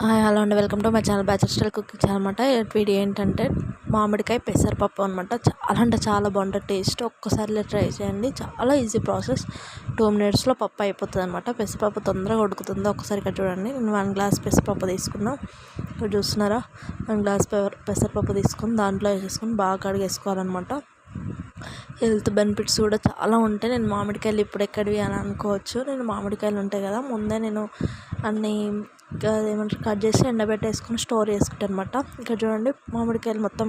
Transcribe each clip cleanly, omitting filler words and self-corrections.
Hi hello అండి, welcome to my channel bachelor style cooking channel అనమాట. Video ఏంటంటే మామిడికాయ పెసరపప్పు అనమాట. చాలా అంటే చాలా బాగుంటుంది టేస్ట్. ఒక్కసారి ట్రై చేయండి, చాలా ఈజీ ప్రాసెస్. 2 minutesలో పప్పు అయిపోతుంది అనమాట. పెసరపప్పు తొందరగా ఉడుకుతుంది. ఒకసారి ఇక్కడ చూడండి, నేను 1 glass పెసరపప్పు తీసుకున్నాను. ఇక్కడ చూస్తున్నారా, 1 glass పెసరపప్పు తీసుకొని దాంట్లో వేసేసుకొని బాగా కడిగేసుకోవాలన్నమాట. హెల్త్ బెనిఫిట్స్ కూడా చాలా ఉంటాయి. నేను మామిడికాయలు ఇప్పుడు ఎక్కడివి అని అనుకోవచ్చు. నేను మామిడికాయలు ఉంటాయి కదా, ముందే నేను అన్నీ ఏమంటారు కట్ చేసి ఎండబెట్టేసుకొని స్టోర్ చేసుకుంటాను అనమాట. ఇక్కడ చూడండి, మామిడికాయలు మొత్తం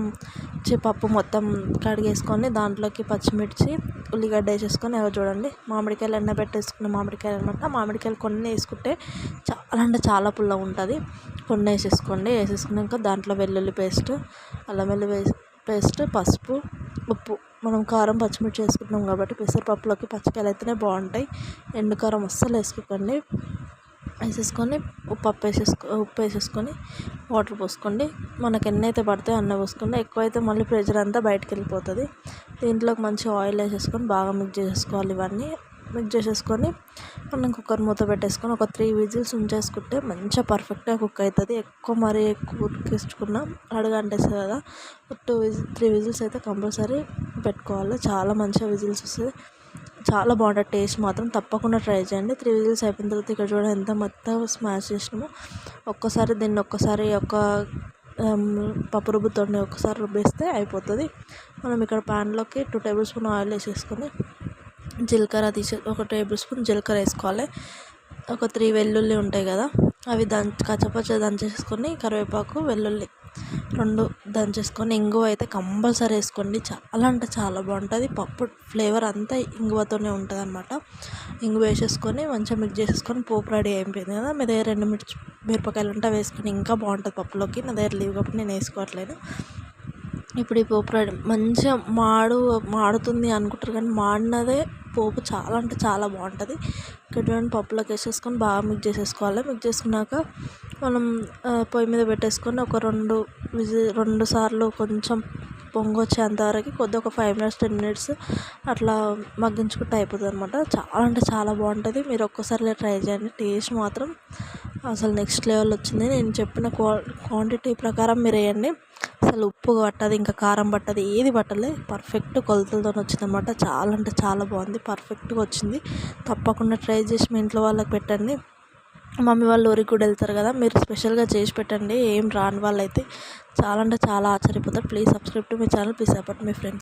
పప్పు మొత్తం కడిగేసుకొని దాంట్లోకి పచ్చిమిర్చి ఉల్లిగడ్డ వేసేసుకొని చూడండి, మామిడికాయలు ఎండబెట్టేసుకున్న మామిడికాయలు అనమాట. మామిడికాయలు కొన్ని వేసుకుంటే చాలా అంటే చాలా పుల్లగా ఉంటుంది. కొన్ని వేసేసుకున్నాక దాంట్లో వెల్లుల్లి పేస్ట్, అల్లం వెల్లుల్లి పేస్ట్, పసుపు, ఉప్పు. మనం కారం పచ్చిమిర్చి వేసుకుంటున్నాం కాబట్టి పెసరపప్పులోకి పచ్చికాయలు అయితేనే బాగుంటాయి. ఎండు కారం అస్సలు వేసుకోకండి. వేసేసుకొని ఉప్పు వేసేసుకొని వాటర్ పోసుకోండి. మనకు ఎన్నైతే పడతాయో అన్నీ పోసుకోండి. ఎక్కువైతే మళ్ళీ ప్రెషర్ అంతా బయటకు వెళ్ళిపోతుంది. దీంట్లోకి మంచి ఆయిల్ వేసేసుకొని బాగా మిక్స్ చేసేసుకోవాలి. ఇవన్నీ మిక్స్ చేసేసుకొని మనం కుక్కర్ మూత పెట్టేసుకొని ఒక 3 విజిల్స్ ఉంచేసుకుంటే మంచిగా పర్ఫెక్ట్గా కుక్ అవుతుంది. మరీ ఎక్కువ ఉడికించుకున్నా అడుగంటేస్తుంది కదా. 3 విజిల్స్ అయితే కంపల్సరీ పెట్టుకోవాలి. చాలా మంచిగా విజిల్స్ వస్తుంది. చాలా బాగుంటుంది టేస్ట్ మాత్రం. తప్పకుండా ట్రై చేయండి. 3 విజిల్స్ అయిపోయిన తర్వాత ఇక్కడ చూడండి ఎంత మొత్తం స్మాష్ చేసినామో. దీన్ని ఒక పప్పు రుబ్బుతోని ఒకసారి రుబ్బేస్తే అయిపోతుంది. మనం ఇక్కడ ప్యాన్లోకి 2 tablespoon ఆయిల్ వేసేసుకొని జీలకర్ర ఒక 1 tablespoon జీలకర్ర వేసుకోవాలి. ఒక 3 వెల్లుల్లి ఉంటాయి కదా, అవి కచ్చపచ్చ దంచేసుకొని కరివేపాకు వెల్లుల్లి 2 దంచేసుకొని ఇంగువ అయితే కంపల్సరీ వేసుకోండి. చాలా అంటే చాలా బాగుంటుంది. పప్పు ఫ్లేవర్ అంతా ఇంగువతోనే ఉంటుంది అనమాట. ఇంగువ వేసేసుకొని మంచిగా మిక్స్ చేసేసుకొని పోపు రెడీ అయిపోయింది కదా. మీ దగ్గర 2 మిరపకాయలు ఉంటే వేసుకొని ఇంకా బాగుంటుంది పప్పులోకి. నా దగ్గర లేవు కాబట్టి నేను వేసుకోవట్లేదు. ఇప్పుడు ఈ పోపు రెడీ మంచిగా మాడుతుంది అనుకుంటారు కానీ మాడినదే పోపు చాలా అంటే చాలా బాగుంటుంది. ఇక్కడ చూడండి, పప్పులోకి వేసేసుకొని బాగా మిక్స్ చేసేసుకోవాలి. మిక్స్ చేసుకున్నాక మనం పొయ్యి మీద పెట్టేసుకొని ఒక 2 సార్లు కొంచెం పొంగు వచ్చేంతవరకు ఒక 5 minutes 10 minutes అట్లా మగ్గించుకుంటే అయిపోతుంది అనమాట. చాలా అంటే చాలా బాగుంటుంది. మీరు ఒక్కసారి ట్రై చేయండి. టేస్ట్ మాత్రం అసలు నెక్స్ట్ లెవెల్ వచ్చింది. నేను చెప్పిన క్వాంటిటీ ప్రకారం మీరు వేయండి. అసలు ఉప్పు పట్టదు, ఇంకా కారం పట్టదు, ఏది పట్టలేదు. పర్ఫెక్ట్ కొలతలతో వచ్చిందనమాట. చాలా అంటే చాలా బాగుంది, పర్ఫెక్ట్గా వచ్చింది. తప్పకుండా ట్రై చేసి మీ ఇంట్లో వాళ్ళకి పెట్టండి. మమ్మీ వాళ్ళు ఊరికి కూడా వెళ్తారు కదా, మీరు స్పెషల్గా చేసి పెట్టండి. ఏం రాని వాళ్ళు అయితే చాలా అంటే చాలా ఆశ్చర్యపోతారు. Please subscribe to my channel, please support my friends.